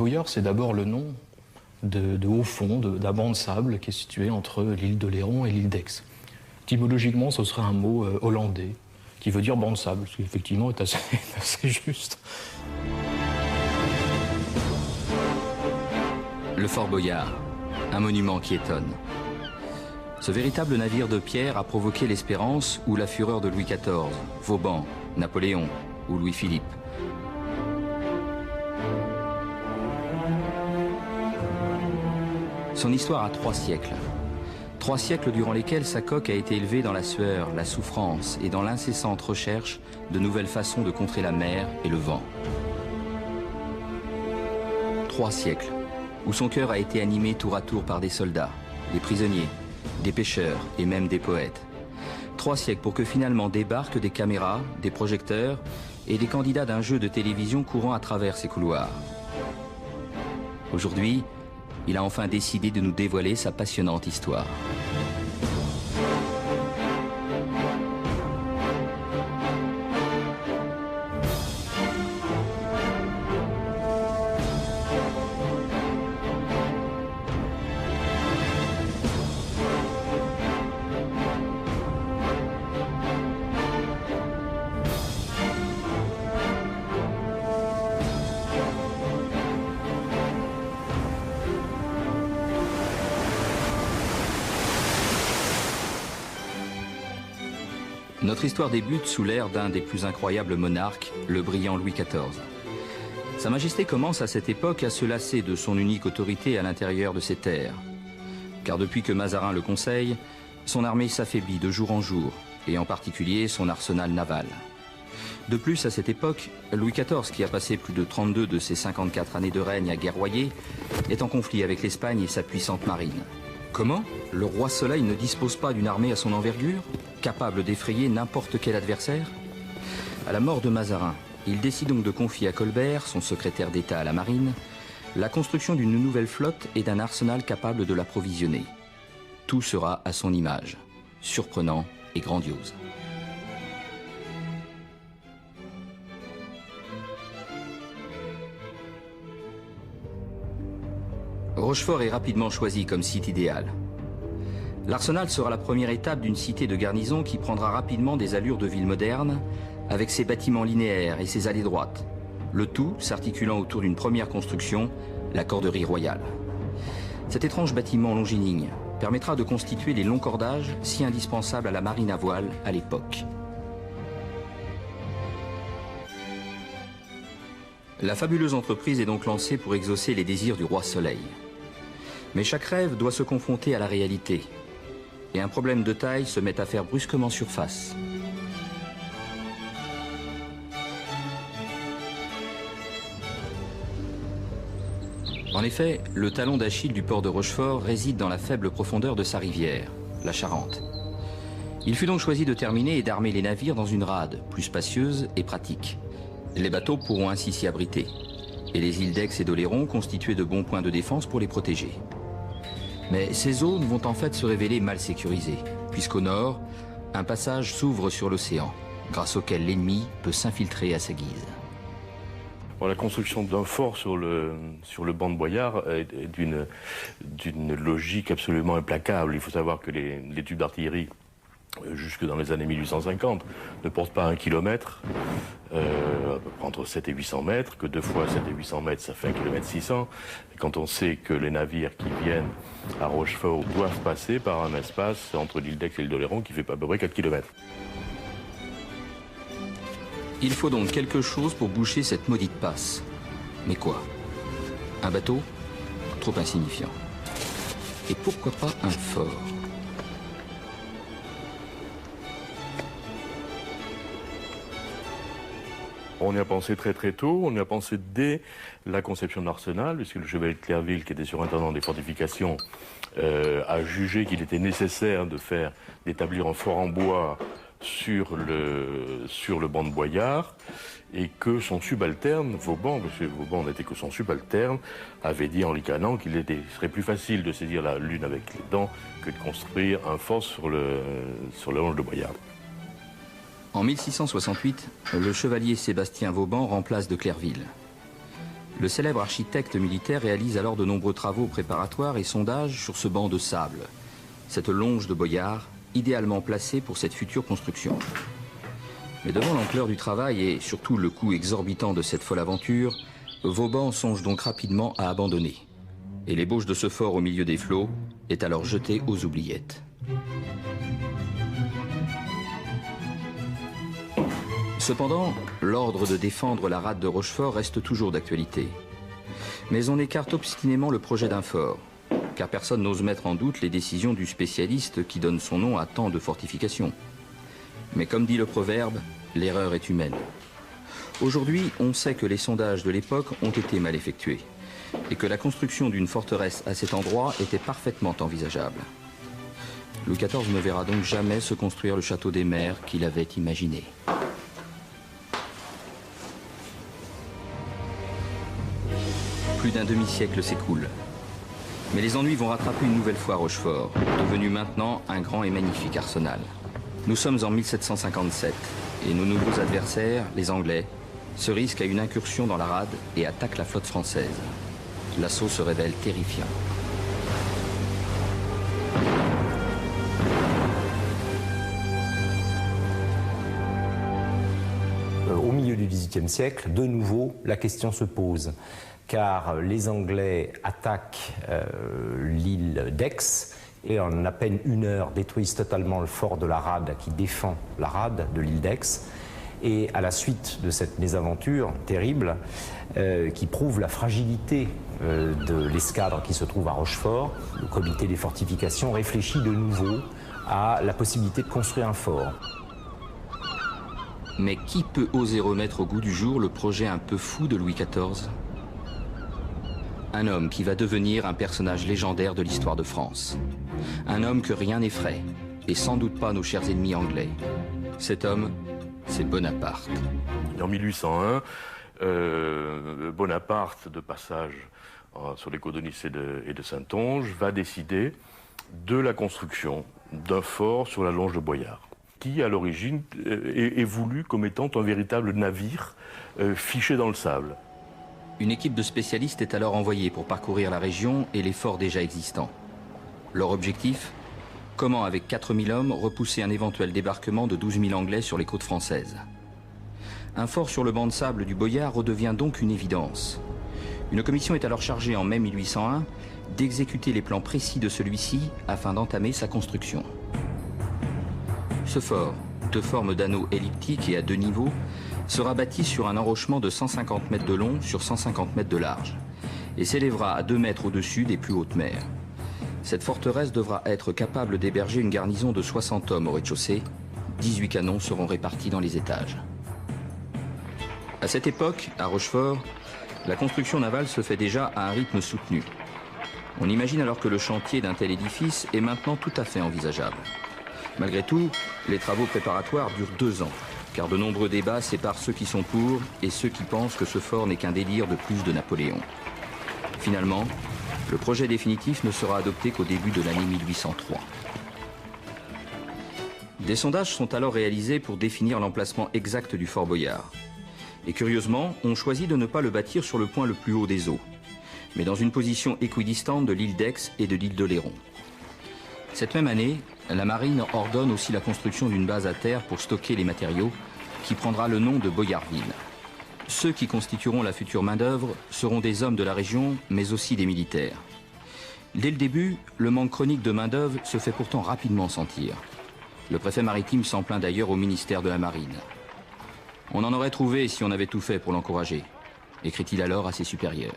Boyard, c'est d'abord le nom de haut fond, d'un banc de sable qui est situé entre l'île d'Oléron et l'île d'Aix. Étymologiquement, ce serait un mot hollandais qui veut dire banc de sable, ce qui effectivement est assez juste. Le Fort Boyard, un monument qui étonne. Ce véritable navire de pierre a provoqué l'espérance ou la fureur de Louis XIV, Vauban, Napoléon ou Louis-Philippe. Son histoire a 3 siècles. 3 siècles durant lesquels sa coque a été élevée dans la sueur, la souffrance et dans l'incessante recherche de nouvelles façons de contrer la mer et le vent. 3 siècles où son cœur a été animé tour à tour par des soldats, des prisonniers, des pêcheurs et même des poètes. 3 siècles pour que finalement débarquent des caméras, des projecteurs et des candidats d'un jeu de télévision courant à travers ces couloirs. Aujourd'hui, il a enfin décidé de nous dévoiler sa passionnante histoire. Notre histoire débute sous l'ère d'un des plus incroyables monarques, le brillant Louis XIV. Sa Majesté commence à cette époque à se lasser de son unique autorité à l'intérieur de ses terres. Car depuis que Mazarin le conseille, son armée s'affaiblit de jour en jour, et en particulier son arsenal naval. De plus, à cette époque, Louis XIV, qui a passé plus de 32 de ses 54 années de règne à guerroyer, est en conflit avec l'Espagne et sa puissante marine. Comment? Le roi Soleil ne dispose pas d'une armée à son envergure, capable d'effrayer n'importe quel adversaire? À la mort de Mazarin, il décide donc de confier à Colbert, son secrétaire d'État à la marine, la construction d'une nouvelle flotte et d'un arsenal capable de l'approvisionner. Tout sera à son image, surprenant et grandiose. Rochefort est rapidement choisi comme site idéal. L'arsenal sera la première étape d'une cité de garnison qui prendra rapidement des allures de ville moderne, avec ses bâtiments linéaires et ses allées droites. Le tout s'articulant autour d'une première construction, la corderie royale. Cet étrange bâtiment longiligne permettra de constituer les longs cordages si indispensables à la marine à voile à l'époque. La fabuleuse entreprise est donc lancée pour exaucer les désirs du roi Soleil. Mais chaque rêve doit se confronter à la réalité. Et un problème de taille se met à faire brusquement surface. En effet, le talon d'Achille du port de Rochefort réside dans la faible profondeur de sa rivière, la Charente. Il fut donc choisi de terminer et d'armer les navires dans une rade, plus spacieuse et pratique. Les bateaux pourront ainsi s'y abriter, et les îles d'Aix et d'Oléron constituer de bons points de défense pour les protéger. Mais ces zones vont en fait se révéler mal sécurisées, puisqu'au nord, un passage s'ouvre sur l'océan, grâce auquel l'ennemi peut s'infiltrer à sa guise. Bon, la construction d'un fort sur le banc de Boyard est d'une logique absolument implacable. Il faut savoir que les tubes d'artillerie, jusque dans les années 1850, ne portent pas 1 kilomètre, entre 7 et 800 mètres, que 2 fois 7 et 800 mètres, ça fait 1 km 600. Et quand on sait que les navires qui viennent à Rochefort doivent passer par un espace entre l'île d'Aix et l'île d'Oléron qui fait à peu près 4 km. Il faut donc quelque chose pour boucher cette maudite passe. Mais quoi? Un bateau? Trop insignifiant. Et pourquoi pas un fort? On y a pensé très très tôt, on y a pensé dès la conception de l'arsenal, puisque le chevalier de Clerville, qui était surintendant des fortifications, a jugé qu'il était nécessaire d'établir un fort en bois sur le banc de Boyard, et que son subalterne, Vauban, parce que Vauban n'était que son subalterne, avait dit en ricanant qu'il serait plus facile de saisir la lune avec les dents que de construire un fort sur le hanche de Boyard. En 1668, le chevalier Sébastien Vauban remplace de Clerville. Le célèbre architecte militaire réalise alors de nombreux travaux préparatoires et sondages sur ce banc de sable, cette longe de Boyard, idéalement placée pour cette future construction. Mais devant l'ampleur du travail et surtout le coût exorbitant de cette folle aventure, Vauban songe donc rapidement à abandonner. Et l'ébauche de ce fort au milieu des flots est alors jetée aux oubliettes. Cependant, l'ordre de défendre la rade de Rochefort reste toujours d'actualité. Mais on écarte obstinément le projet d'un fort, car personne n'ose mettre en doute les décisions du spécialiste qui donne son nom à tant de fortifications. Mais comme dit le proverbe, l'erreur est humaine. Aujourd'hui, on sait que les sondages de l'époque ont été mal effectués et que la construction d'une forteresse à cet endroit était parfaitement envisageable. Louis XIV ne verra donc jamais se construire le château des Mers qu'il avait imaginé. Plus d'un demi-siècle s'écoule. Mais les ennuis vont rattraper une nouvelle fois Rochefort, devenu maintenant un grand et magnifique arsenal. Nous sommes en 1757 et nos nouveaux adversaires, les Anglais, se risquent à une incursion dans la rade et attaquent la flotte française. L'assaut se révèle terrifiant. Au milieu du XVIIIe siècle, de nouveau, la question se pose, car les Anglais attaquent l'île d'Aix et en à peine une heure détruisent totalement le fort de la rade qui défend la rade de l'île d'Aix. Et à la suite de cette mésaventure terrible, qui prouve la fragilité de l'escadre qui se trouve à Rochefort, le comité des fortifications réfléchit de nouveau à la possibilité de construire un fort. Mais qui peut oser remettre au goût du jour le projet un peu fou de Louis XIV? Un homme qui va devenir un personnage légendaire de l'histoire de France. Un homme que rien n'effraie, et sans doute pas nos chers ennemis anglais. Cet homme, c'est Bonaparte. En 1801, Bonaparte, de passage sur les Codognis et de Saintonge, va décider de la construction d'un fort sur la longe de Boyard, qui à l'origine est voulu comme étant un véritable navire fiché dans le sable. Une équipe de spécialistes est alors envoyée pour parcourir la région et les forts déjà existants. Leur objectif ? Comment, avec 4000 hommes, repousser un éventuel débarquement de 12 000 Anglais sur les côtes françaises? Un fort sur le banc de sable du Boyard redevient donc une évidence. Une commission est alors chargée en mai 1801 d'exécuter les plans précis de celui-ci afin d'entamer sa construction. Ce fort, de forme d'anneau elliptique et à 2 niveaux, sera bâti sur un enrochement de 150 mètres de long sur 150 mètres de large et s'élèvera à 2 mètres au-dessus des plus hautes mers. Cette forteresse devra être capable d'héberger une garnison de 60 hommes au rez-de-chaussée. 18 canons seront répartis dans les étages. À cette époque, à Rochefort, la construction navale se fait déjà à un rythme soutenu. On imagine alors que le chantier d'un tel édifice est maintenant tout à fait envisageable. Malgré tout, les travaux préparatoires durent 2 ans, car de nombreux débats séparent ceux qui sont pour et ceux qui pensent que ce fort n'est qu'un délire de plus de Napoléon. Finalement, le projet définitif ne sera adopté qu'au début de l'année 1803. Des sondages sont alors réalisés pour définir l'emplacement exact du fort Boyard. Et curieusement, on choisit de ne pas le bâtir sur le point le plus haut des eaux, mais dans une position équidistante de l'île d'Aix et de l'île d'Oléron. Cette même année, la marine ordonne aussi la construction d'une base à terre pour stocker les matériaux, qui prendra le nom de Boyardville. Ceux qui constitueront la future main-d'œuvre seront des hommes de la région, mais aussi des militaires. Dès le début, le manque chronique de main-d'œuvre se fait pourtant rapidement sentir. Le préfet maritime s'en plaint d'ailleurs au ministère de la Marine. On en aurait trouvé si on avait tout fait pour l'encourager, écrit-il alors à ses supérieurs.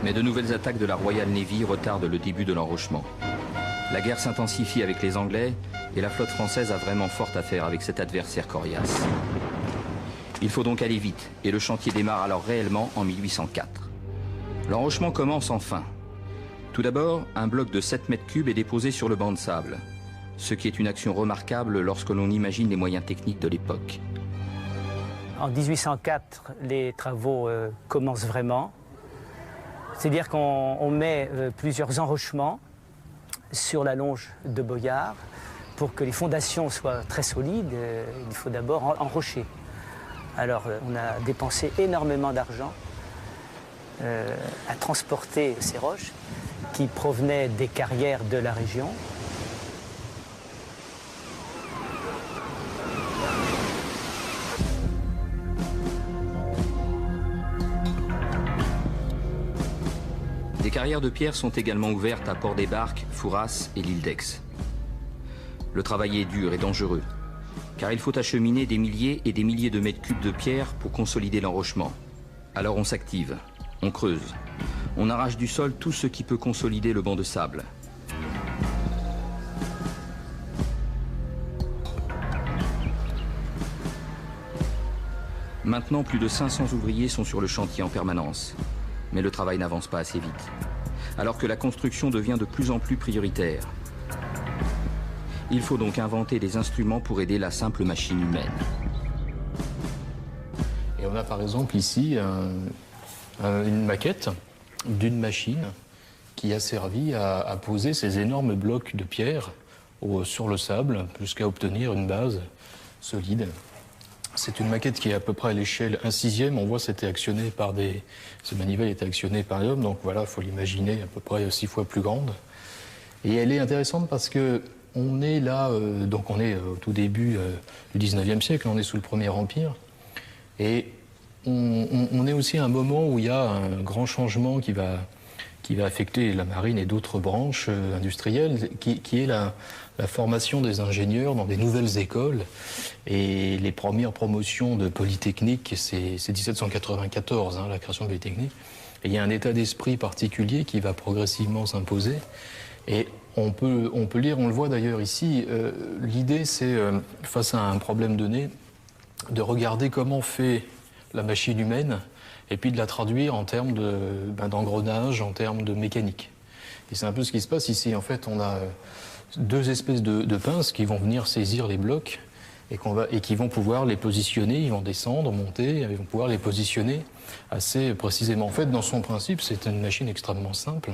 Mais de nouvelles attaques de la Royal Navy retardent le début de l'enrochement. La guerre s'intensifie avec les Anglais et la flotte française a vraiment fort à faire avec cet adversaire coriace. Il faut donc aller vite et le chantier démarre alors réellement en 1804. L'enrochement commence enfin. Tout d'abord, un bloc de 7 mètres cubes est déposé sur le banc de sable, ce qui est une action remarquable lorsque l'on imagine les moyens techniques de l'époque. En 1804, les travaux commencent vraiment. C'est-à-dire qu'on met plusieurs enrochements sur la longe de Boyard. Pour que les fondations soient très solides, il faut d'abord enrocher. Alors on a dépensé énormément d'argent à transporter ces roches qui provenaient des carrières de la région. Des carrières de pierre sont également ouvertes à Port-des-Barques, Fouras et l'île d'Aix. Le travail est dur et dangereux, car il faut acheminer des milliers et des milliers de mètres cubes de pierre pour consolider l'enrochement. Alors on s'active, on creuse, on arrache du sol tout ce qui peut consolider le banc de sable. Maintenant, plus de 500 ouvriers sont sur le chantier en permanence. Mais le travail n'avance pas assez vite, alors que la construction devient de plus en plus prioritaire. Il faut donc inventer des instruments pour aider la simple machine humaine. Et on a par exemple ici une maquette d'une machine qui a servi à poser ces énormes blocs de pierre sur le sable jusqu'à obtenir une base solide. C'est une maquette qui est à peu près à l'échelle 1/6. On voit que c'était actionné par ce manivelle était actionné par l'homme, donc voilà, il faut l'imaginer à peu près 6 fois plus grande. Et elle est intéressante parce que on est là, donc on est au tout début du 19e siècle, on est sous le Premier Empire, et on est aussi à un moment où il y a un grand changement qui va affecter la marine et d'autres branches industrielles, qui est la formation des ingénieurs dans des nouvelles écoles. Et les premières promotions de Polytechnique, c'est 1794, la création de Polytechnique. Et il y a un état d'esprit particulier qui va progressivement s'imposer. Et on peut lire, on le voit d'ailleurs ici, l'idée c'est, face à un problème donné, de regarder comment fait la machine humaine et puis de la traduire en termes d'engrenage, en termes de mécanique. Et c'est un peu ce qui se passe ici. En fait, on a deux espèces de pinces qui vont venir saisir les blocs et qui vont pouvoir les positionner. Ils vont descendre, monter, ils vont pouvoir les positionner assez précisément. En fait, dans son principe, c'est une machine extrêmement simple,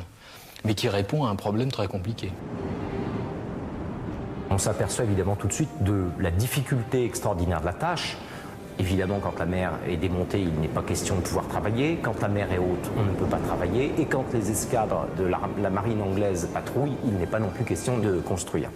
mais qui répond à un problème très compliqué. On s'aperçoit évidemment tout de suite de la difficulté extraordinaire de la tâche. Évidemment, quand la mer est démontée, il n'est pas question de pouvoir travailler. Quand la mer est haute, on ne peut pas travailler. Et quand les escadres de la marine anglaise patrouillent, il n'est pas non plus question de construire.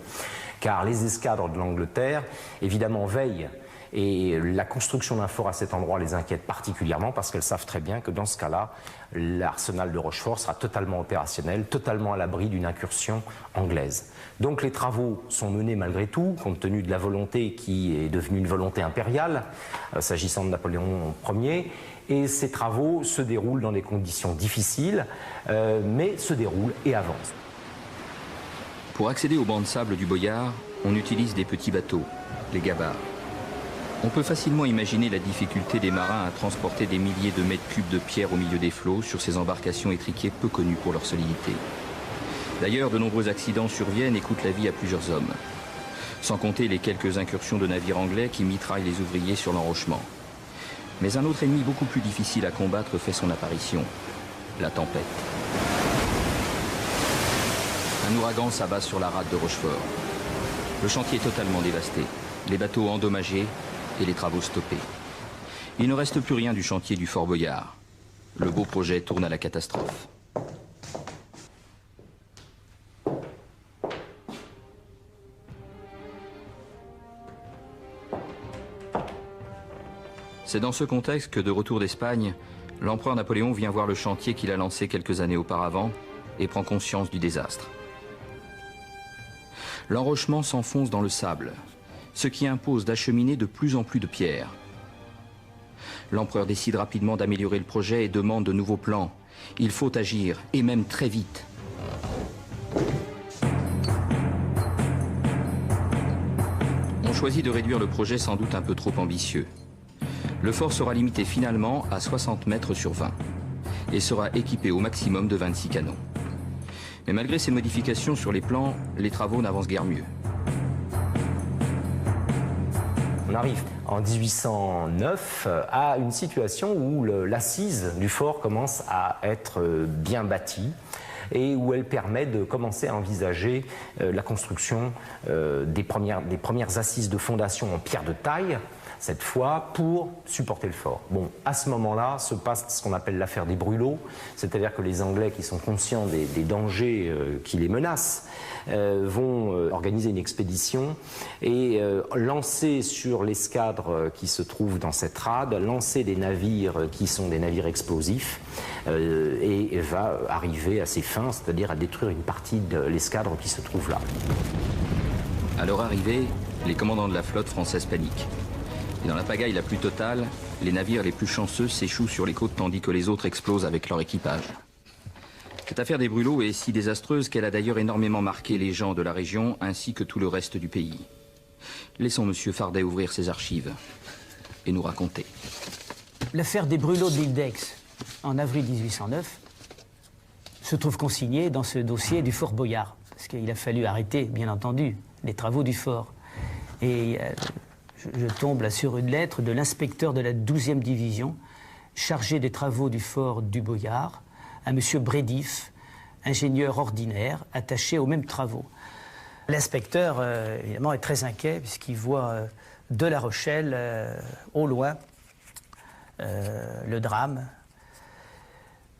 Car les escadres de l'Angleterre, évidemment, veillent. Et la construction d'un fort à cet endroit les inquiète particulièrement parce qu'elles savent très bien que dans ce cas-là, l'arsenal de Rochefort sera totalement opérationnel, totalement à l'abri d'une incursion anglaise. Donc les travaux sont menés malgré tout, compte tenu de la volonté qui est devenue une volonté impériale, s'agissant de Napoléon Ier, et ces travaux se déroulent dans des conditions difficiles, mais se déroulent et avancent. Pour accéder au banc de sable du Boyard, on utilise des petits bateaux, les gabarres. On peut facilement imaginer la difficulté des marins à transporter des milliers de mètres cubes de pierre au milieu des flots sur ces embarcations étriquées peu connues pour leur solidité. D'ailleurs, de nombreux accidents surviennent et coûtent la vie à plusieurs hommes. Sans compter les quelques incursions de navires anglais qui mitraillent les ouvriers sur l'enrochement. Mais un autre ennemi beaucoup plus difficile à combattre fait son apparition, la tempête. Un ouragan s'abat sur la rade de Rochefort. Le chantier est totalement dévasté, les bateaux endommagés et les travaux stoppés. Il ne reste plus rien du chantier du Fort Boyard. Le beau projet tourne à la catastrophe. C'est dans ce contexte que, de retour d'Espagne, l'empereur Napoléon vient voir le chantier qu'il a lancé quelques années auparavant et prend conscience du désastre. L'enrochement s'enfonce dans le sable, ce qui impose d'acheminer de plus en plus de pierres. L'empereur décide rapidement d'améliorer le projet et demande de nouveaux plans. Il faut agir, et même très vite. On choisit de réduire le projet sans doute un peu trop ambitieux. Le fort sera limité finalement à 60 mètres sur 20 et sera équipé au maximum de 26 canons. Mais malgré ces modifications sur les plans, les travaux n'avancent guère mieux. On arrive en 1809 à une situation où l'assise du fort commence à être bien bâtie et où elle permet de commencer à envisager la construction des premières assises de fondation en pierre de taille. cette fois pour supporter le fort. Bon, à ce moment-là se passe ce qu'on appelle l'affaire des brûlots, c'est-à-dire que les Anglais qui sont conscients des dangers qui les menacent vont organiser une expédition et lancer sur l'escadre qui se trouve dans cette rade, lancer des navires qui sont des navires explosifs et va arriver à ses fins, c'est-à-dire à détruire une partie de l'escadre qui se trouve là. À leur arrivée, les commandants de la flotte française paniquent. Et dans la pagaille la plus totale, les navires les plus chanceux s'échouent sur les côtes tandis que les autres explosent avec leur équipage. Cette affaire des brûlots est si désastreuse qu'elle a d'ailleurs énormément marqué les gens de la région ainsi que tout le reste du pays. Laissons M. Fardet ouvrir ses archives et nous raconter. L'affaire des brûlots de l'île d'Aix, en avril 1809, se trouve consignée dans ce dossier du fort Boyard, parce qu'il a fallu arrêter, bien entendu, les travaux du fort. Et je tombe là sur une lettre de l'inspecteur de la 12e division, chargé des travaux du fort du Boyard, à M. Brédif, ingénieur ordinaire, attaché aux mêmes travaux. L'inspecteur, évidemment, est très inquiet, puisqu'il voit de La Rochelle, au loin, le drame.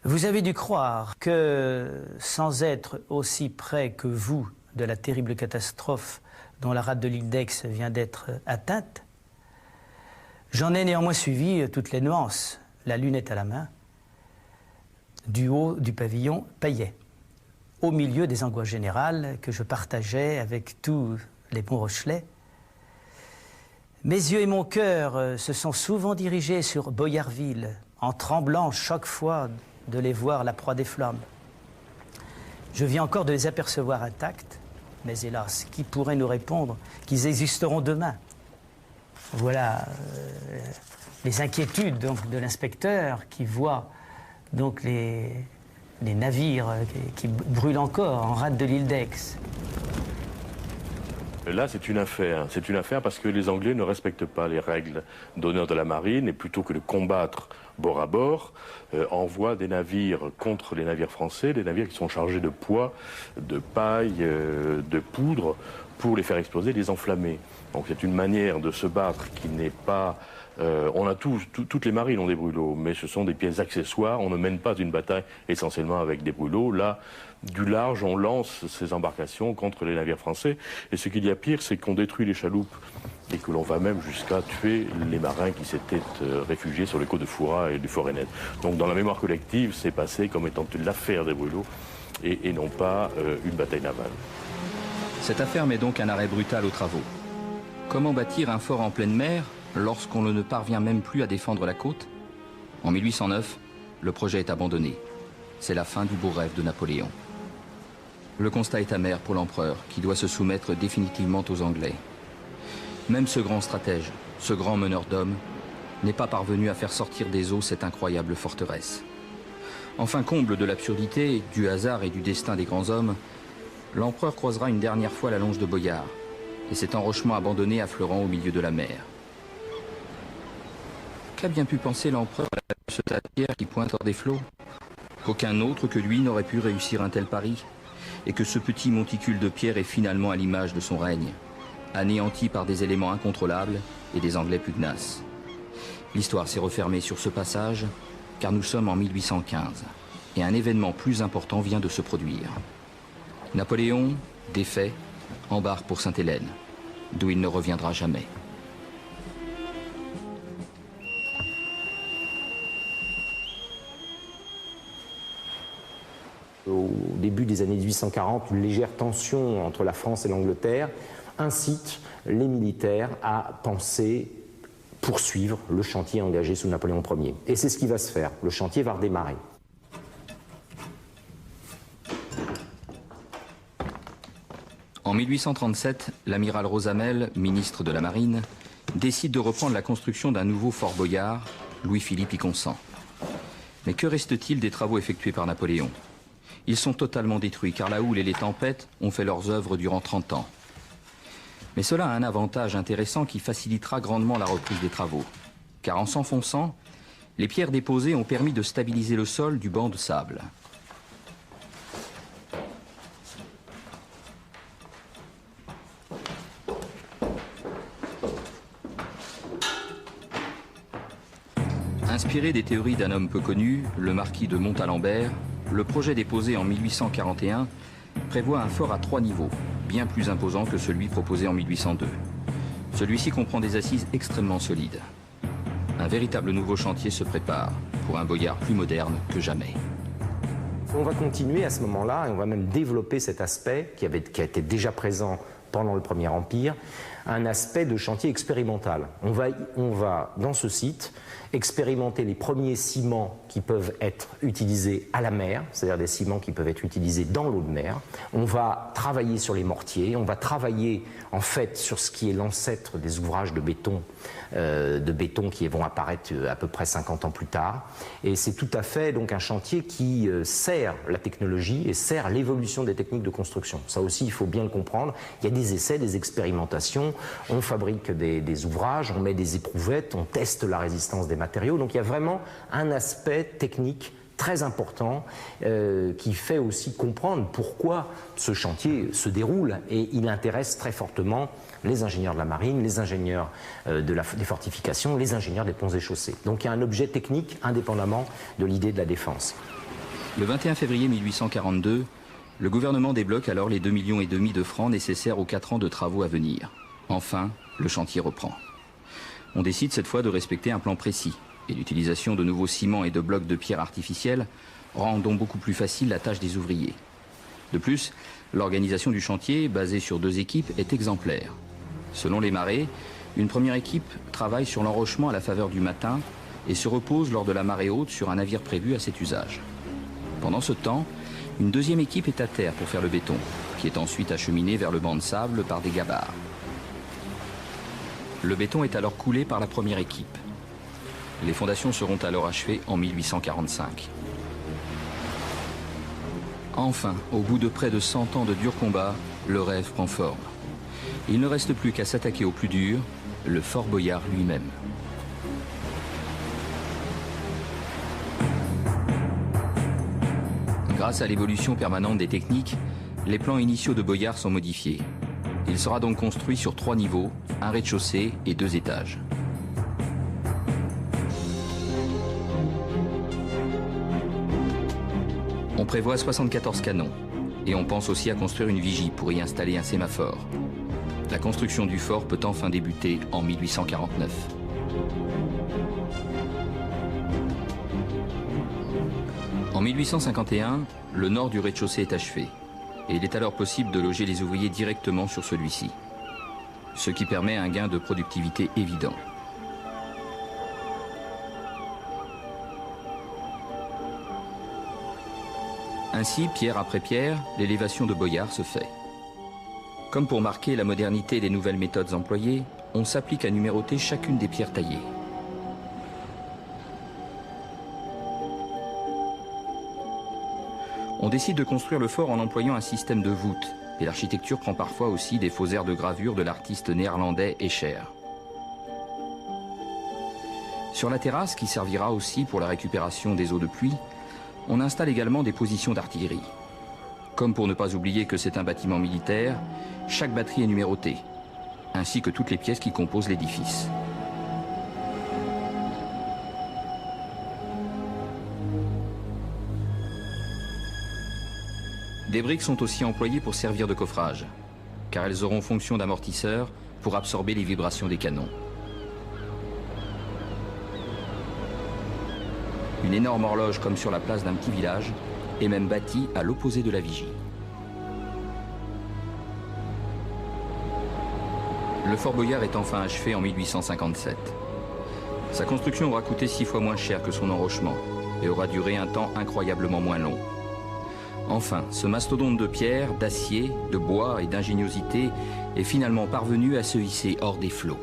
Vous avez dû croire que, sans être aussi près que vous de la terrible catastrophe dont la rade de l'île d'Aix vient d'être atteinte, j'en ai néanmoins suivi toutes les nuances, la lunette à la main, du haut du pavillon Paillet, au milieu des angoisses générales que je partageais avec tous les bons Rochelais. Mes yeux et mon cœur se sont souvent dirigés sur Boyardville, en tremblant chaque fois de les voir la proie des flammes. Je viens encore de les apercevoir intacts, mais hélas, qui pourrait nous répondre qu'ils existeront demain? Voilà les inquiétudes donc, de l'inspecteur qui voit donc les navires qui brûlent encore en rade de l'île d'Aix. Là, c'est une affaire. C'est une affaire parce que les Anglais ne respectent pas les règles d'honneur de la marine et plutôt que de combattre bord à bord, envoient des navires contre les navires français, des navires qui sont chargés de poids, de paille, de poudre, pour les faire exploser, les enflammer. Donc c'est une manière de se battre qui n'est pas... on a toutes les marines ont des brûlots, mais ce sont des pièces accessoires. On ne mène pas une bataille essentiellement avec des brûlots. Là, du large, on lance ces embarcations contre les navires français. Et ce qu'il y a pire, c'est qu'on détruit les chaloupes et que l'on va même jusqu'à tuer les marins qui s'étaient réfugiés sur les côtes de Fouras et du Fort-Ennet. Donc dans la mémoire collective, c'est passé comme étant l'affaire des brûlots et non pas une bataille navale. Cette affaire met donc un arrêt brutal aux travaux. Comment bâtir un fort en pleine mer lorsqu'on ne parvient même plus à défendre la côte? En 1809, le projet est abandonné. C'est la fin du beau rêve de Napoléon. Le constat est amer pour l'empereur, qui doit se soumettre définitivement aux Anglais. Même ce grand stratège, ce grand meneur d'hommes, n'est pas parvenu à faire sortir des eaux cette incroyable forteresse. Enfin, comble de l'absurdité, du hasard et du destin des grands hommes, l'empereur croisera une dernière fois la longe de Boyard, et cet enrochement abandonné affleurant au milieu de la mer. Qu'a bien pu penser l'empereur à ce tas de pierre qui pointe hors des flots? Qu'aucun autre que lui n'aurait pu réussir un tel pari, et que ce petit monticule de pierre est finalement à l'image de son règne, anéanti par des éléments incontrôlables et des Anglais pugnaces. L'histoire s'est refermée sur ce passage, car nous sommes en 1815, et un événement plus important vient de se produire. Napoléon, défait, embarque pour Sainte-Hélène, d'où il ne reviendra jamais. Au début des années 1840, une légère tension entre la France et l'Angleterre incite les militaires à penser poursuivre le chantier engagé sous Napoléon Ier. Et c'est ce qui va se faire. Le chantier va redémarrer. En 1837, l'amiral Rosamel, ministre de la Marine, décide de reprendre la construction d'un nouveau fort Boyard, Louis-Philippe y consent. Mais que reste-t-il des travaux effectués par Napoléon? Ils sont totalement détruits car la houle et les tempêtes ont fait leurs œuvres durant 30 ans. Mais cela a un avantage intéressant qui facilitera grandement la reprise des travaux. Car en s'enfonçant, les pierres déposées ont permis de stabiliser le sol du banc de sable. Inspiré des théories d'un homme peu connu, le marquis de Montalembert, le projet déposé en 1841 prévoit un fort à 3 niveaux, bien plus imposant que celui proposé en 1802. Celui-ci comprend des assises extrêmement solides. Un véritable nouveau chantier se prépare pour un Boyard plus moderne que jamais. On va continuer à ce moment-là et on va même développer cet aspect qui a été déjà présent pendant le Premier Empire, un aspect de chantier expérimental. On va dans ce site expérimenter les premiers ciments qui peuvent être utilisés à la mer, c'est-à-dire des ciments qui peuvent être utilisés dans l'eau de mer. On va travailler sur les mortiers, on va travailler en fait sur ce qui est l'ancêtre des ouvrages de béton qui vont apparaître à peu près 50 ans plus tard. Et c'est tout à fait donc un chantier qui sert la technologie et sert l'évolution des techniques de construction. Ça aussi, il faut bien le comprendre. Il y a des essais, des expérimentations, on fabrique des ouvrages, on met des éprouvettes, on teste la résistance des matériaux. Donc il y a vraiment un aspect technique très important qui fait aussi comprendre pourquoi ce chantier se déroule et il intéresse très fortement les ingénieurs de la marine, les ingénieurs des fortifications, les ingénieurs des ponts et chaussées. Donc il y a un objet technique indépendamment de l'idée de la défense. Le 21 février 1842, le gouvernement débloque alors les 2,5 millions de francs nécessaires aux 4 ans de travaux à venir. Enfin, le chantier reprend. On décide cette fois de respecter un plan précis et l'utilisation de nouveaux ciments et de blocs de pierre artificiels rend donc beaucoup plus facile la tâche des ouvriers. De plus, l'organisation du chantier, basée sur 2 équipes, est exemplaire. Selon les marées, une première équipe travaille sur l'enrochement à la faveur du matin et se repose lors de la marée haute sur un navire prévu à cet usage. Pendant ce temps, une deuxième équipe est à terre pour faire le béton, qui est ensuite acheminé vers le banc de sable par des gabarres. Le béton est alors coulé par la première équipe. Les fondations seront alors achevées en 1845. Enfin, au bout de près de 100 ans de durs combats, le rêve prend forme. Il ne reste plus qu'à s'attaquer au plus dur, le Fort Boyard lui-même. Grâce à l'évolution permanente des techniques, les plans initiaux de Boyard sont modifiés. Il sera donc construit sur 3 niveaux, un rez-de-chaussée et 2 étages. On prévoit 74 canons et on pense aussi à construire une vigie pour y installer un sémaphore. La construction du fort peut enfin débuter en 1849. En 1851, le nord du rez-de-chaussée est achevé et il est alors possible de loger les ouvriers directement sur celui-ci, ce qui permet un gain de productivité évident. Ainsi, pierre après pierre, l'élévation de Boyard se fait. Comme pour marquer la modernité des nouvelles méthodes employées, on s'applique à numéroter chacune des pierres taillées. On décide de construire le fort en employant un système de voûtes, et l'architecture prend parfois aussi des faux airs de gravure de l'artiste néerlandais Escher. Sur la terrasse, qui servira aussi pour la récupération des eaux de pluie, on installe également des positions d'artillerie. Comme pour ne pas oublier que c'est un bâtiment militaire, chaque batterie est numérotée, ainsi que toutes les pièces qui composent l'édifice. Des briques sont aussi employées pour servir de coffrage, car elles auront fonction d'amortisseur pour absorber les vibrations des canons. Une énorme horloge comme sur la place d'un petit village est même bâtie à l'opposé de la vigie. Le Fort Boyard est enfin achevé en 1857. Sa construction aura coûté 6 fois moins cher que son enrochement et aura duré un temps incroyablement moins long. Enfin, ce mastodonte de pierre, d'acier, de bois et d'ingéniosité est finalement parvenu à se hisser hors des flots.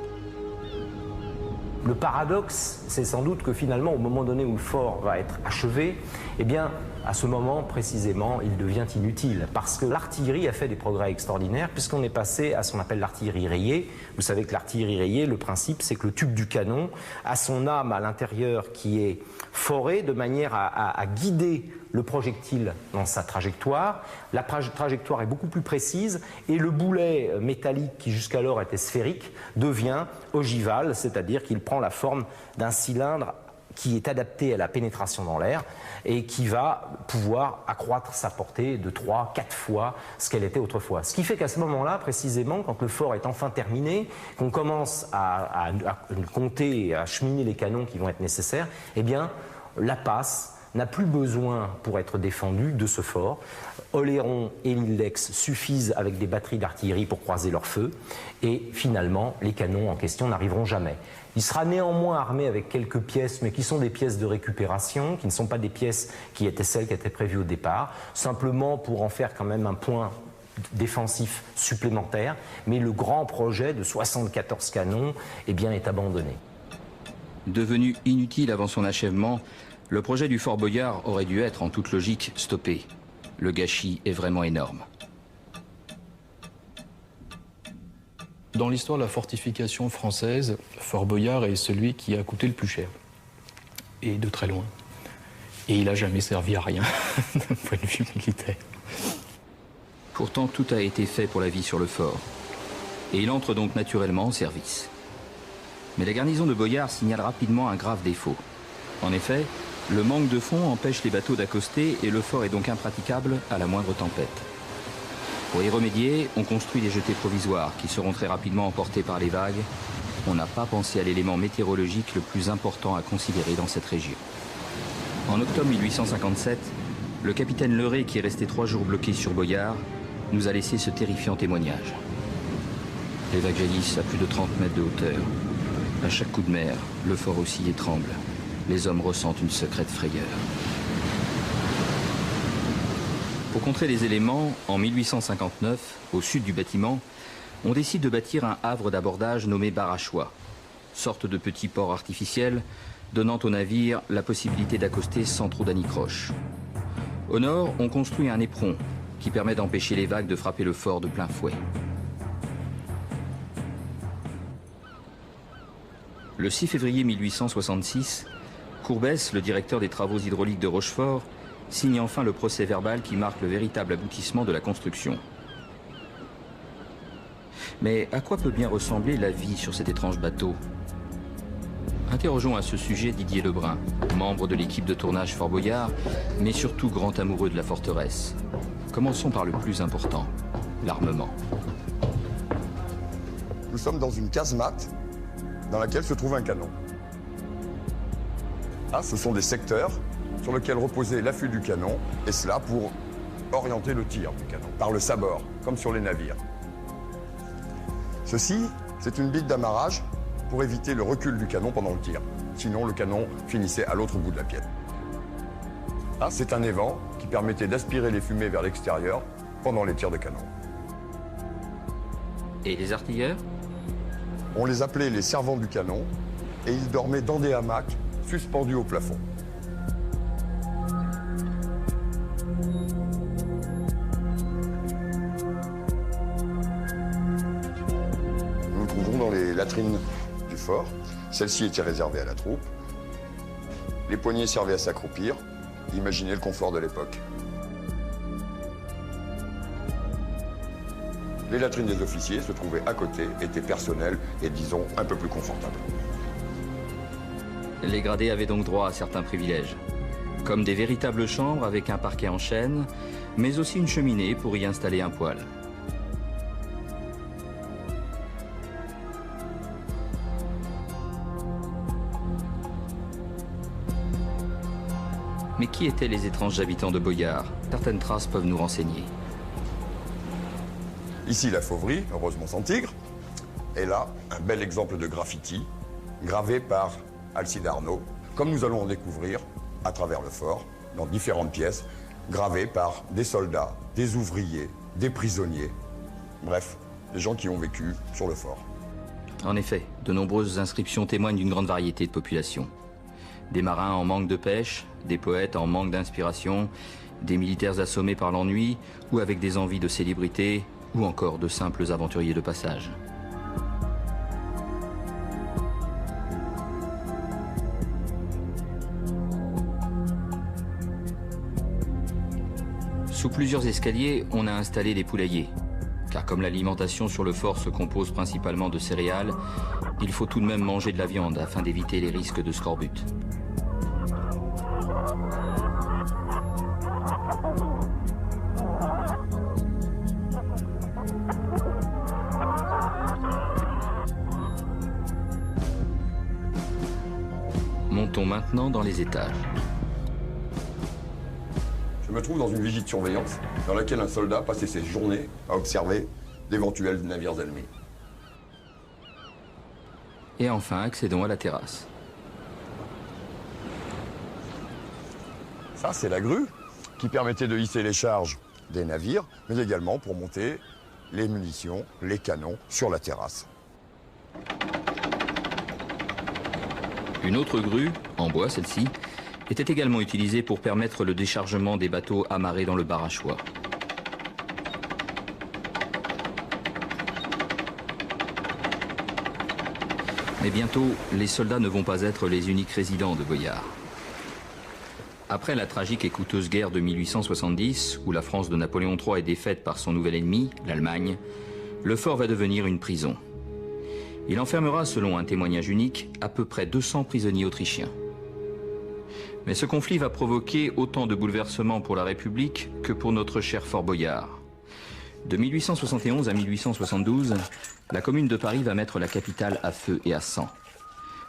Le paradoxe, c'est sans doute que finalement, au moment donné où le fort va être achevé, eh bien, à ce moment précisément, il devient inutile. Parce que l'artillerie a fait des progrès extraordinaires, puisqu'on est passé à ce qu'on appelle l'artillerie rayée. Vous savez que l'artillerie rayée, le principe, c'est que le tube du canon a son âme à l'intérieur qui est forée de manière à guider le projectile dans sa trajectoire. La trajectoire est beaucoup plus précise et le boulet métallique qui jusqu'alors était sphérique devient ogival, c'est-à-dire qu'il prend la forme d'un cylindre qui est adapté à la pénétration dans l'air et qui va pouvoir accroître sa portée de 3-4 fois ce qu'elle était autrefois. Ce qui fait qu'à ce moment-là, précisément, quand le fort est enfin terminé, qu'on commence à compter et à cheminer les canons qui vont être nécessaires, eh bien, la passe n'a plus besoin, pour être défendue, de ce fort. Oléron et l'île d'Aix suffisent avec des batteries d'artillerie pour croiser leur feu, et finalement, les canons en question n'arriveront jamais. Il sera néanmoins armé avec quelques pièces, mais qui sont des pièces de récupération, qui ne sont pas des pièces qui étaient celles qui étaient prévues au départ, simplement pour en faire quand même un point défensif supplémentaire, mais le grand projet de 74 canons eh bien, est abandonné. Devenu inutile avant son achèvement, le projet du Fort Boyard aurait dû être en toute logique stoppé. Le gâchis est vraiment énorme. Dans l'histoire de la fortification française, Fort Boyard est celui qui a coûté le plus cher. Et de très loin. Et il n'a jamais servi à rien, d'un point de vue militaire. Pourtant, tout a été fait pour la vie sur le fort. Et il entre donc naturellement en service. Mais la garnison de Boyard signale rapidement un grave défaut. En effet, le manque de fonds empêche les bateaux d'accoster et le fort est donc impraticable à la moindre tempête. Pour y remédier, on construit des jetées provisoires qui seront très rapidement emportées par les vagues. On n'a pas pensé à l'élément météorologique le plus important à considérer dans cette région. En octobre 1857, le capitaine Leray, qui est resté 3 jours bloqué sur Boyard, nous a laissé ce terrifiant témoignage. Les vagues jaillissent à plus de 30 mètres de hauteur. À chaque coup de mer, le fort oscille et tremble. Les hommes ressentent une secrète frayeur. Pour contrer les éléments, en 1859, au sud du bâtiment, on décide de bâtir un havre d'abordage nommé Barachois, sorte de petit port artificiel donnant aux navires la possibilité d'accoster sans trop d'anicroche. Au nord, on construit un éperon qui permet d'empêcher les vagues de frapper le fort de plein fouet. Le 6 février 1866, Courbès, le directeur des travaux hydrauliques de Rochefort, signe enfin le procès-verbal qui marque le véritable aboutissement de la construction. Mais à quoi peut bien ressembler la vie sur cet étrange bateau? Interrogeons à ce sujet Didier Lebrun, membre de l'équipe de tournage Fort Boyard, mais surtout grand amoureux de la forteresse. Commençons par le plus important, l'armement. Nous sommes dans une casemate dans laquelle se trouve un canon. Là, ce sont des secteurs sur lesquels reposait l'affût du canon, et cela pour orienter le tir du canon, par le sabord, comme sur les navires. Ceci, c'est une bite d'amarrage pour éviter le recul du canon pendant le tir. Sinon, le canon finissait à l'autre bout de la pièce. Là, c'est un évent qui permettait d'aspirer les fumées vers l'extérieur pendant les tirs de canon. Et les artilleurs? On les appelait les servants du canon, et ils dormaient dans des hamacs suspendus au plafond. Nous nous trouvons dans les latrines du fort. Celle-ci était réservée à la troupe. Les poignées servaient à s'accroupir. Imaginez le confort de l'époque. Les latrines des officiers se trouvaient à côté, étaient personnelles et, disons, un peu plus confortables. Les gradés avaient donc droit à certains privilèges, comme des véritables chambres avec un parquet en chêne, mais aussi une cheminée pour y installer un poêle. Mais qui étaient les étranges habitants de Boyard? Certaines traces peuvent nous renseigner. Ici, la Fauverie, heureusement sans tigre. Et là, un bel exemple de graffiti, gravé par Alcide Arnaud, comme nous allons en découvrir à travers le fort, dans différentes pièces, gravées par des soldats, des ouvriers, des prisonniers, bref, des gens qui ont vécu sur le fort. En effet, de nombreuses inscriptions témoignent d'une grande variété de populations. Des marins en manque de pêche, des poètes en manque d'inspiration, des militaires assommés par l'ennui ou avec des envies de célébrité, ou encore de simples aventuriers de passage. Sous plusieurs escaliers, on a installé des poulaillers. Car comme l'alimentation sur le fort se compose principalement de céréales, il faut tout de même manger de la viande afin d'éviter les risques de scorbut. Montons maintenant dans les étages. Je me trouve dans une vigie de surveillance dans laquelle un soldat passait ses journées à observer d'éventuels navires ennemis. Et enfin, accédons à la terrasse. Ça, c'est la grue qui permettait de hisser les charges des navires, mais également pour monter les munitions, les canons sur la terrasse. Une autre grue, en bois celle-ci, était également utilisée pour permettre le déchargement des bateaux amarrés dans le bar à choix. Mais bientôt, les soldats ne vont pas être les uniques résidents de Boyard. Après la tragique et coûteuse guerre de 1870, où la France de Napoléon III est défaite par son nouvel ennemi, l'Allemagne, le fort va devenir une prison. Il enfermera, selon un témoignage unique, à peu près 200 prisonniers autrichiens. Mais ce conflit va provoquer autant de bouleversements pour la République que pour notre cher Fort Boyard. De 1871 à 1872, la commune de Paris va mettre la capitale à feu et à sang.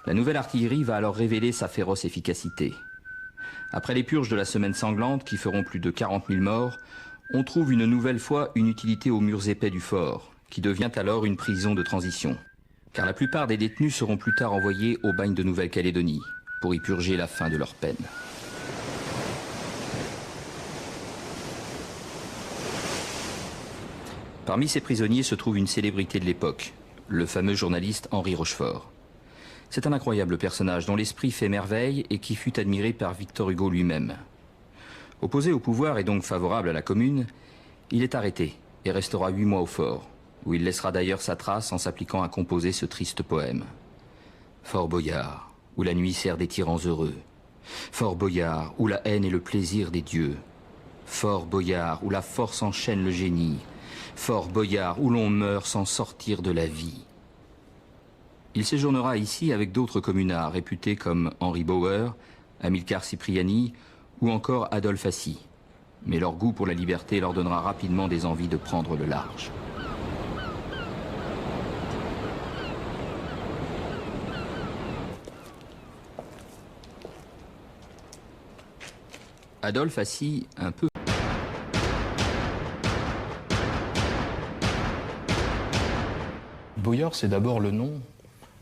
La nouvelle artillerie va alors révéler sa féroce efficacité. Après les purges de la semaine sanglante qui feront plus de 40 000 morts, on trouve une nouvelle fois une utilité aux murs épais du fort, qui devient alors une prison de transition. Car la plupart des détenus seront plus tard envoyés au bagne de Nouvelle-Calédonie, pour y purger la fin de leur peine. Parmi ces prisonniers se trouve une célébrité de l'époque, le fameux journaliste Henri Rochefort. C'est un incroyable personnage dont l'esprit fait merveille et qui fut admiré par Victor Hugo lui-même. Opposé au pouvoir et donc favorable à la Commune, il est arrêté et restera 8 mois au fort, où il laissera d'ailleurs sa trace en s'appliquant à composer ce triste poème. Fort Boyard, où la nuit sert des tyrans heureux. Fort Boyard, où la haine est le plaisir des dieux. Fort Boyard, où la force enchaîne le génie. Fort Boyard, où l'on meurt sans sortir de la vie. Il séjournera ici avec d'autres communards réputés comme Henri Bauer, Amilcar Cipriani ou encore Adolphe Assy. Mais leur goût pour la liberté leur donnera rapidement des envies de prendre le large. Adolphe Assy, un peu... Boyard, c'est d'abord le nom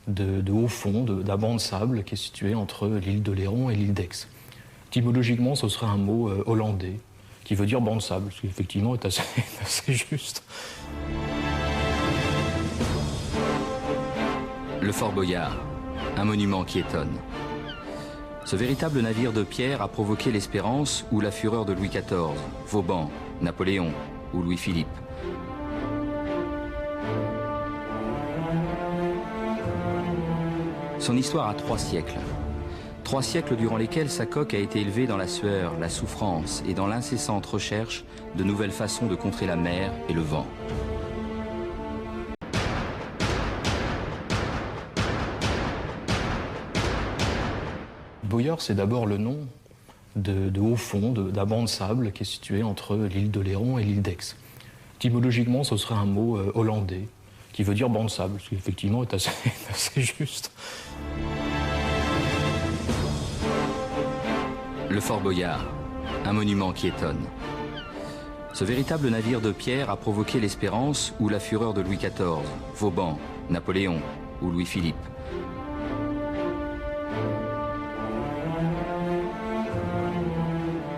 de haut fond, d'un banc de sable qui est situé entre l'île de Léron et l'île d'Aix. Étymologiquement, ce serait un mot hollandais qui veut dire banc de sable, ce qui effectivement est assez juste. Le Fort Boyard, un monument qui étonne. Ce véritable navire de pierre a provoqué l'Espérance ou la fureur de Louis XIV, Vauban, Napoléon ou Louis-Philippe. Son histoire a 3 siècles. 3 siècles durant lesquels sa coque a été élevée dans la sueur, la souffrance et dans l'incessante recherche de nouvelles façons de contrer la mer et le vent. Boyard, c'est d'abord le nom de haut fond, d'un banc de sable qui est situé entre l'île de Léron et l'île d'Aix. Étymologiquement, ce serait un mot hollandais qui veut dire banc de sable, ce qui effectivement est assez juste. Le Fort Boyard, un monument qui étonne. Ce véritable navire de pierre a provoqué l'Espérance ou la fureur de Louis XIV, Vauban, Napoléon ou Louis-Philippe.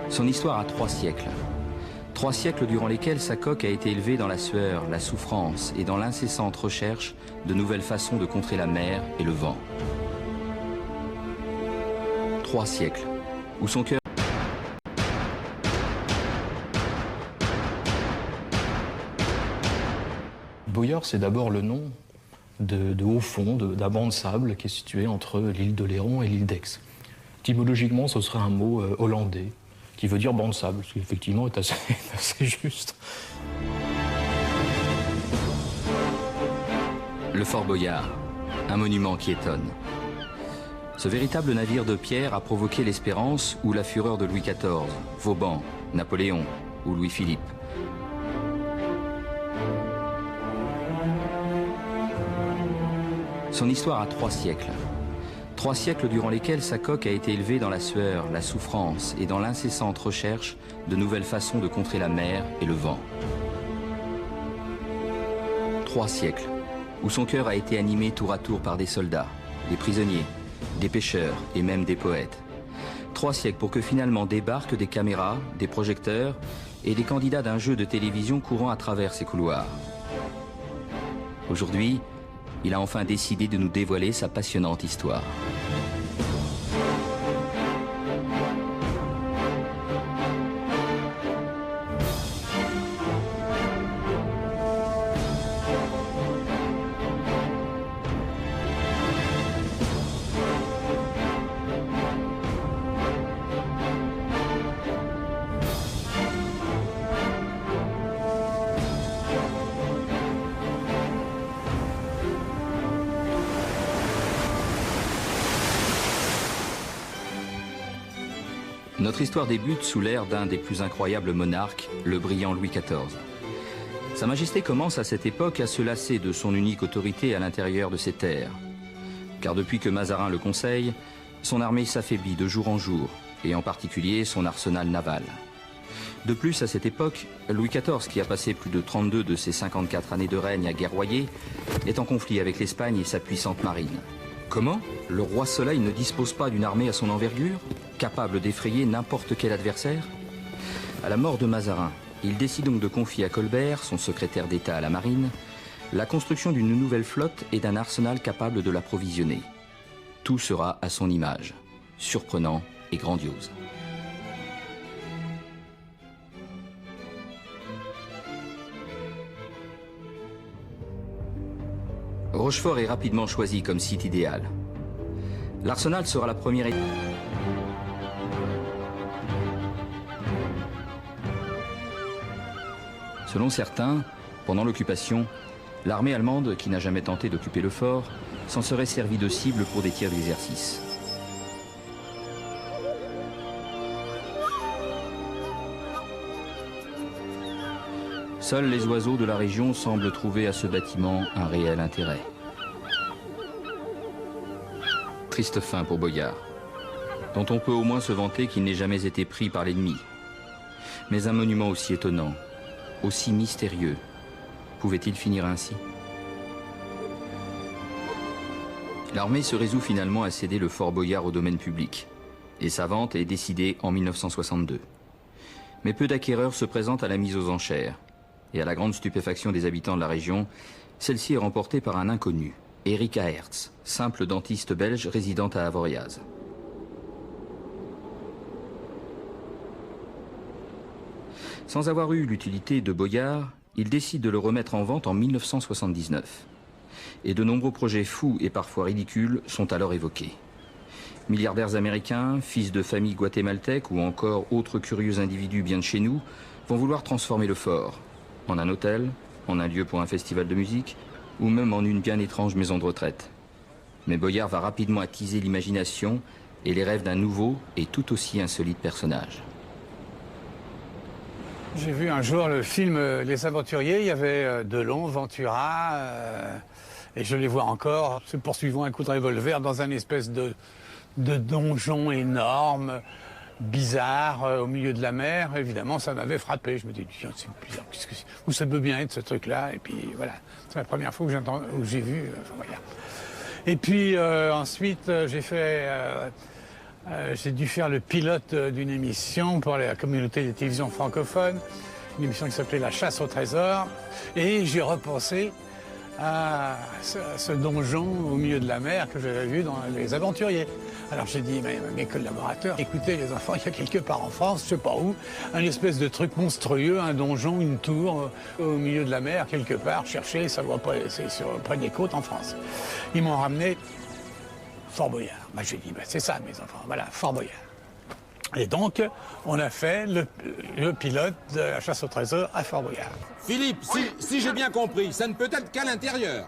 Son histoire a 3 siècles. 3 siècles durant lesquels sa coque a été élevée dans la sueur, la souffrance et dans l'incessante recherche de nouvelles façons de contrer la mer et le vent. 3 siècles où son cœur... Boyard, c'est d'abord le nom de haut fond, d'un banc de sable qui est situé entre l'île de Léron et l'île d'Aix. Étymologiquement, ce serait un mot hollandais qui veut dire banc de sable, ce qui effectivement est assez juste. Le Fort Boyard, un monument qui étonne. Ce véritable navire de pierre a provoqué l'Espérance ou la fureur de Louis XIV, Vauban, Napoléon ou Louis-Philippe. Son histoire a 3 siècles. 3 siècles durant lesquels sa coque a été élevée dans la sueur, la souffrance et dans l'incessante recherche de nouvelles façons de contrer la mer et le vent. 3 siècles où son cœur a été animé tour à tour par des soldats, des prisonniers, des pêcheurs et même des poètes. 3 siècles pour que finalement débarquent des caméras, des projecteurs et des candidats d'un jeu de télévision courant à travers ces couloirs. Aujourd'hui, il a enfin décidé de nous dévoiler sa passionnante histoire. Notre histoire débute sous l'ère d'un des plus incroyables monarques, le brillant Louis XIV. Sa Majesté commence à cette époque à se lasser de son unique autorité à l'intérieur de ses terres. Car depuis que Mazarin le conseille, son armée s'affaiblit de jour en jour, et en particulier son arsenal naval. De plus, à cette époque, Louis XIV, qui a passé plus de 32 de ses 54 années de règne à guerroyer, est en conflit avec l'Espagne et sa puissante marine. Comment? Le roi Soleil ne dispose pas d'une armée à son envergure, capable d'effrayer n'importe quel adversaire? À la mort de Mazarin, il décide donc de confier à Colbert, son secrétaire d'État à la marine, la construction d'une nouvelle flotte et d'un arsenal capable de l'approvisionner. Tout sera à son image, surprenant et grandiose. Rochefort est rapidement choisi comme site idéal. L'arsenal sera la première étape. Selon certains, pendant l'occupation, l'armée allemande, qui n'a jamais tenté d'occuper le fort, s'en serait servie de cible pour des tirs d'exercice. Seuls les oiseaux de la région semblent trouver à ce bâtiment un réel intérêt. Triste fin pour Boyard, dont on peut au moins se vanter qu'il n'ait jamais été pris par l'ennemi. Mais un monument aussi étonnant, aussi mystérieux, pouvait-il finir ainsi? L'armée se résout finalement à céder le fort Boyard au domaine public, et sa vente est décidée en 1962. Mais peu d'acquéreurs se présentent à la mise aux enchères, et à la grande stupéfaction des habitants de la région, celle-ci est remportée par un inconnu, Éric Aerts, simple dentiste belge résidant à Avoriaz. Sans avoir eu l'utilité de Boyard, il décide de le remettre en vente en 1979. Et de nombreux projets fous et parfois ridicules sont alors évoqués. Milliardaires américains, fils de familles guatémaltèques ou encore autres curieux individus bien de chez nous vont vouloir transformer le fort en un hôtel, en un lieu pour un festival de musique ou même en une bien étrange maison de retraite. Mais Boyard va rapidement attiser l'imagination et les rêves d'un nouveau et tout aussi insolite personnage. J'ai vu un jour le film Les Aventuriers, il y avait Delon, Ventura, et je les vois encore se poursuivant un coup de revolver dans un espèce de donjon énorme, bizarre, au milieu de la mer. Évidemment, ça m'avait frappé. Je me dis, tiens, c'est bizarre, où ça peut bien être ce truc-là? Et puis voilà, c'est la première fois où j'ai vu. Voilà. Et puis ensuite, j'ai dû faire le pilote d'une émission pour la communauté des télévisions francophones, une émission qui s'appelait La Chasse au Trésor. Et j'ai repensé à ce donjon au milieu de la mer que j'avais vu dans Les Aventuriers. Alors j'ai dit, mes collaborateurs, écoutez les enfants, il y a quelque part en France, je sais pas où, un espèce de truc monstrueux, un donjon, une tour au milieu de la mer, quelque part, cherchez, ça doit pas, c'est près des côtes en France. Ils m'ont ramené Fort Boyard. J'ai dit, c'est ça mes enfants, voilà, Fort Boyard. Et donc, on a fait le pilote de La Chasse au Trésor à Fort Boyard. Philippe, si j'ai bien compris, ça ne peut être qu'à l'intérieur.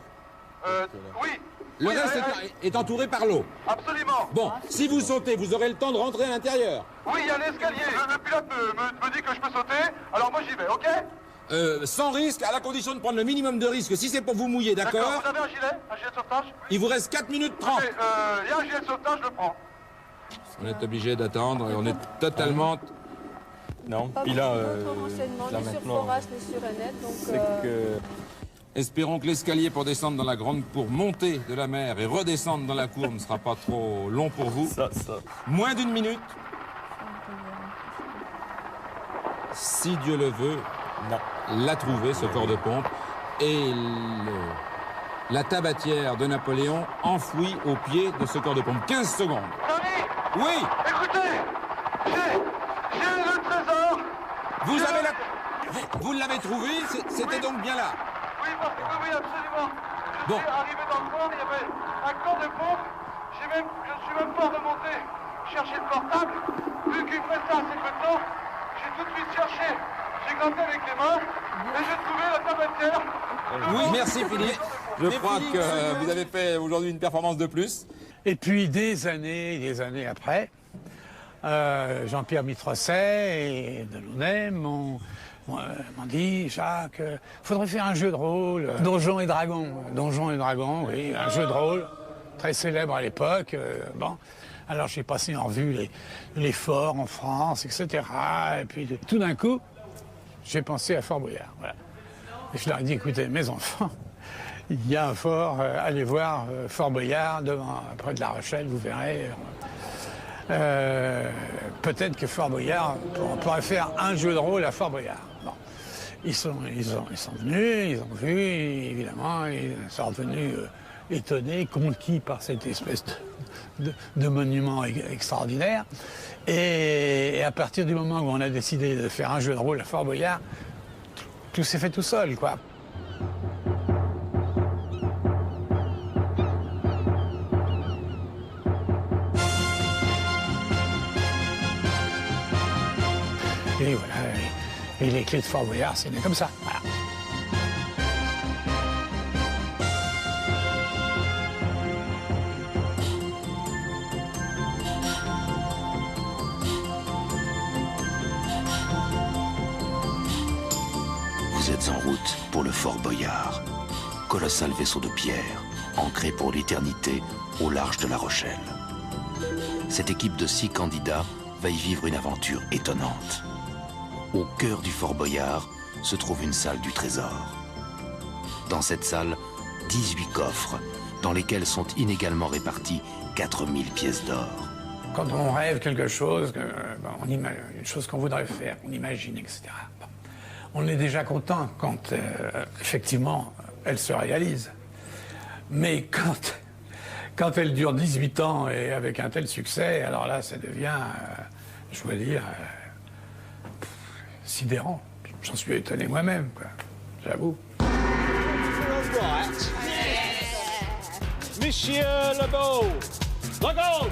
Oui. Le reste est entouré par l'eau. Absolument. Bon, si vous sautez, vous aurez le temps de rentrer à l'intérieur. Oui, il y a l'escalier. Le pilote me dit que je peux sauter, alors moi j'y vais, ok? sans risque, à la condition de prendre le minimum de risque, si c'est pour vous mouiller, d'accord? Vous avez un gilet de sauvetage? Il vous reste 4 minutes 30. Il y a un gilet de sauvetage, je le prends. On est obligé d'attendre et on est totalement... Non, Pas puis là, beaucoup d'autres renseignements, là ni sur maintenant, Foras, ni sur Ennet, donc... c'est que... Espérons que l'escalier pour descendre dans la grande cour, monter de la mer et redescendre dans la cour ne sera pas trop long pour vous. Ça. Moins d'1 minute. Si Dieu le veut, l'a trouvé, ce corps de pompe, et la tabatière de Napoléon enfouie au pied de ce corps de pompe. 15 secondes. Tony, Oui, écoutez, j'ai le trésor. vous l'avez trouvé, c'était donc bien là. Oui, parce que oui, absolument. Je Bon. suis arrivé dans le corps, il y avait un corps de pompe. Je suis même pas remonté chercher le portable. Vu qu'il fait ça assez peu de temps, j'ai tout de suite cherché. J'ai gratté avec les mains et j'ai trouvé la tabatière. Oui, merci Philippe. Je crois que vous avez fait aujourd'hui une performance de plus. Et puis des années après, Jean-Pierre Mitrosset et Delaunay m'ont dit, Jacques, faudrait faire un jeu de rôle, Donjons et Dragons, oui, un jeu de rôle très célèbre à l'époque. Bon, alors j'ai passé en revue les forts en France, etc. Et puis tout d'un coup, j'ai pensé à Fort Boyard. Voilà. Et je leur ai dit, écoutez, mes enfants, il y a un fort, allez voir Fort Boyard, près de La Rochelle, vous verrez. Peut-être que Fort Boyard, on pourrait faire un jeu de rôle à Fort Boyard. Bon. Ils sont venus, ils ont vu, évidemment, ils sont revenus étonnés, conquis par cette espèce de monument extraordinaire. Et à partir du moment où on a décidé de faire un jeu de rôle à Fort Boyard, tout s'est fait tout seul, quoi. Et voilà, et les clés de Fort Boyard, c'est né comme ça. Voilà. Vous êtes en route pour le Fort Boyard, colossal vaisseau de pierre, ancré pour l'éternité au large de La Rochelle. Cette équipe de 6 candidats va y vivre une aventure étonnante. Au cœur du Fort Boyard se trouve une salle du trésor. Dans cette salle, 18 coffres, dans lesquels sont inégalement répartis 4000 pièces d'or. Quand on rêve quelque chose, on imagine une chose qu'on voudrait faire, on imagine, etc. Bon. On est déjà content quand, effectivement, elle se réalise. Mais quand elle dure 18 ans et avec un tel succès, alors là, ça devient, je dois dire, sidérant. J'en suis étonné moi-même, quoi. J'avoue. Monsieur Lebeau, Lagon!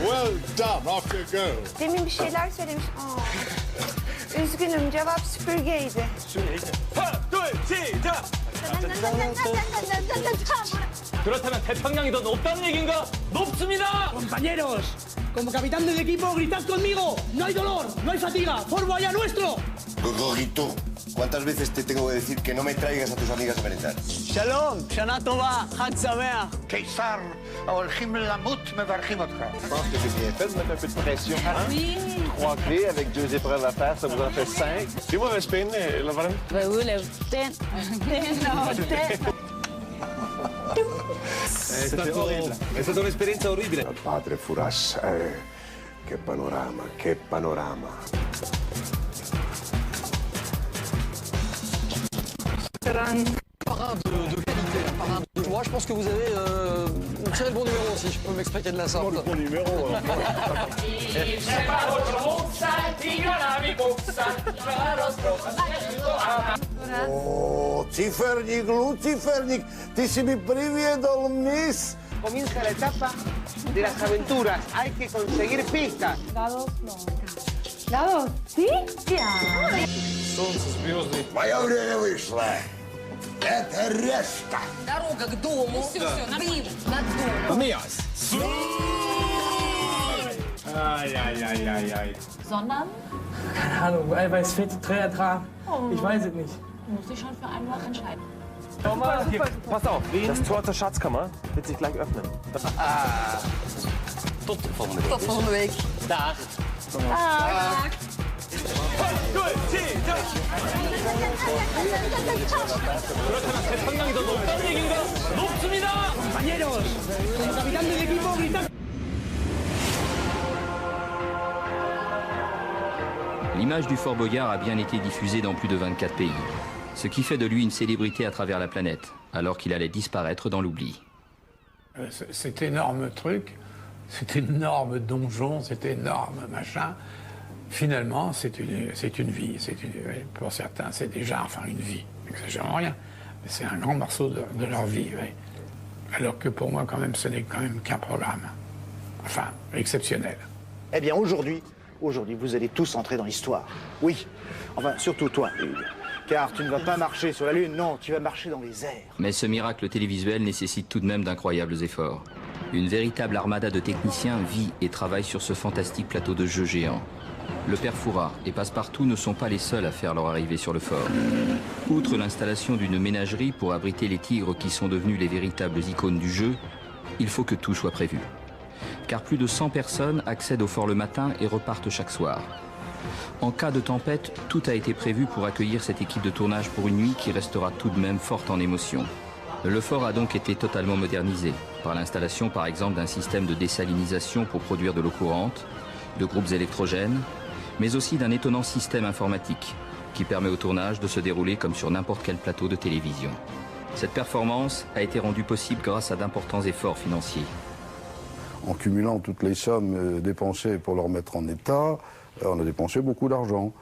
Well done, off you go. Demin bir şeyler söylemiş. Üzgünüm, cevap süpürgeydi. 그렇다면 태평양이 더 높다는 얘기인가? 높습니다! Compañeros, como capitán del equipo, gritad conmigo. No hay dolor, no hay fatiga. Fort Boyard nuestro. Gogorito, ¿cuántas veces te tengo que decir que no me traigas a tus amigas a merendar? Shalom, Shana Tova, Chag Sameach. קיסר, ההולכים למות מברכים אותך. Je pense que c'est bien fait de mettre un peu de pression. Oui. 3 clés avec 2 épreuves à faire, ça vous en fait 5. C'est moi, Vespine, Laurent? Oui, le È stato orribile. È stata un'esperienza orribile. Padre Furas, che panorama, che panorama. Parade de qualité, parade de joie. Je pense que vous avez tiré le bon numéro aussi, je peux m'expliquer de la sorte. Le bon numéro, Oh, cifernik, Lucifernik, ti si mi priviedol mis. Comienza la etapa de las aventuras. Hay que conseguir pistas. Dados, sí? Солнце, звезды. Мое время вышло. Это решка. Дорога к дому. Все, дым над домом. Mias. Sondern? Keine Ahnung, weil es fehlt Träger dran. Oh. Ich weiß es nicht. Muss ich schon für einmal entscheiden. Schau mal, hier, pass auf, das Tor zur Schatzkammer wird sich gleich öffnen. Tot volgende week. Tot volgende week. Dag. Dag. 그렇다면 태평양이 더 높다는 얘기인가? 높습니다! Compañeros, como capitán del equipo, gritad. L'image du Fort Boyard a bien été diffusée dans plus de 24 pays, ce qui fait de lui une célébrité à travers la planète, alors qu'il allait disparaître dans l'oubli. Cet énorme truc, cet énorme donjon, cet énorme machin, finalement, c'est une vie. Pour certains, c'est déjà une vie. N'exagérons rien. Mais c'est un grand morceau de leur vie. Oui. Alors que pour moi, quand même, ce n'est quand même qu'un programme. Enfin, exceptionnel. Eh bien, aujourd'hui, vous allez tous entrer dans l'histoire. Oui. Enfin, surtout toi, Hugues. Car tu ne vas pas marcher sur la Lune, non, tu vas marcher dans les airs. Mais ce miracle télévisuel nécessite tout de même d'incroyables efforts. Une véritable armada de techniciens vit et travaille sur ce fantastique plateau de jeu géant. Le père Fouras et Passepartout ne sont pas les seuls à faire leur arrivée sur le fort. Outre l'installation d'une ménagerie pour abriter les tigres qui sont devenus les véritables icônes du jeu, il faut que tout soit prévu. Car plus de 100 personnes accèdent au fort le matin et repartent chaque soir. En cas de tempête, tout a été prévu pour accueillir cette équipe de tournage pour une nuit qui restera tout de même forte en émotion. Le fort a donc été totalement modernisé, par l'installation par exemple d'un système de désalinisation pour produire de l'eau courante, de groupes électrogènes, mais aussi d'un étonnant système informatique qui permet au tournage de se dérouler comme sur n'importe quel plateau de télévision. Cette performance a été rendue possible grâce à d'importants efforts financiers. En cumulant toutes les sommes dépensées pour le remettre en état, on a dépensé beaucoup d'argent.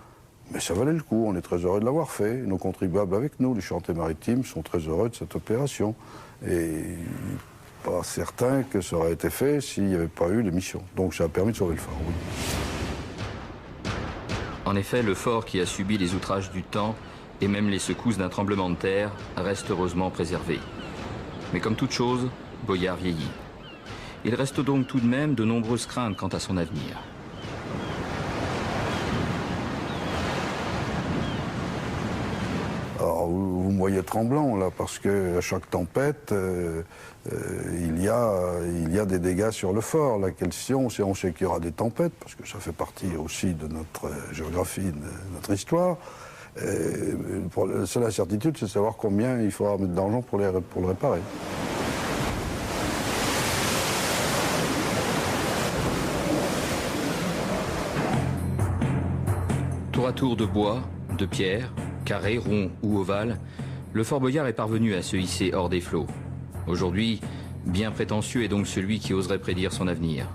Mais ça valait le coup, on est très heureux de l'avoir fait. Nos contribuables avec nous, les chantiers maritimes, sont très heureux de cette opération. Et pas certain que ça aurait été fait s'il n'y avait pas eu l'émission. Donc ça a permis de sauver le fort, oui. En effet, le fort qui a subi les outrages du temps et même les secousses d'un tremblement de terre reste heureusement préservé. Mais comme toute chose, Boyard vieillit. Il reste donc tout de même de nombreuses craintes quant à son avenir. Alors, vous me voyez tremblant là, parce qu'à chaque tempête, il y a des dégâts sur le fort. La question, c'est on sait qu'il y aura des tempêtes, parce que ça fait partie aussi de notre géographie, de notre histoire. La seule incertitude, c'est de savoir combien il faudra mettre d'argent pour le réparer. Tour à tour de bois, de pierre, carré, rond ou ovale, le Fort Boyard est parvenu à se hisser hors des flots. Aujourd'hui, bien prétentieux est donc celui qui oserait prédire son avenir.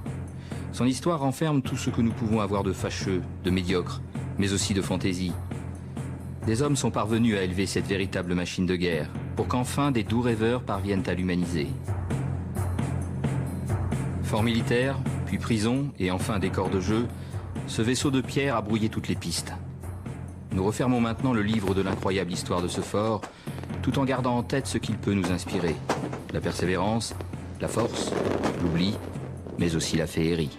Son histoire renferme tout ce que nous pouvons avoir de fâcheux, de médiocre, mais aussi de fantaisie. Des hommes sont parvenus à élever cette véritable machine de guerre, pour qu'enfin des doux rêveurs parviennent à l'humaniser. Fort militaire, puis prison, et enfin décor de jeu, ce vaisseau de pierre a brouillé toutes les pistes. Nous refermons maintenant le livre de l'incroyable histoire de ce fort, tout en gardant en tête ce qu'il peut nous inspirer. La persévérance, la force, l'oubli, mais aussi la féerie.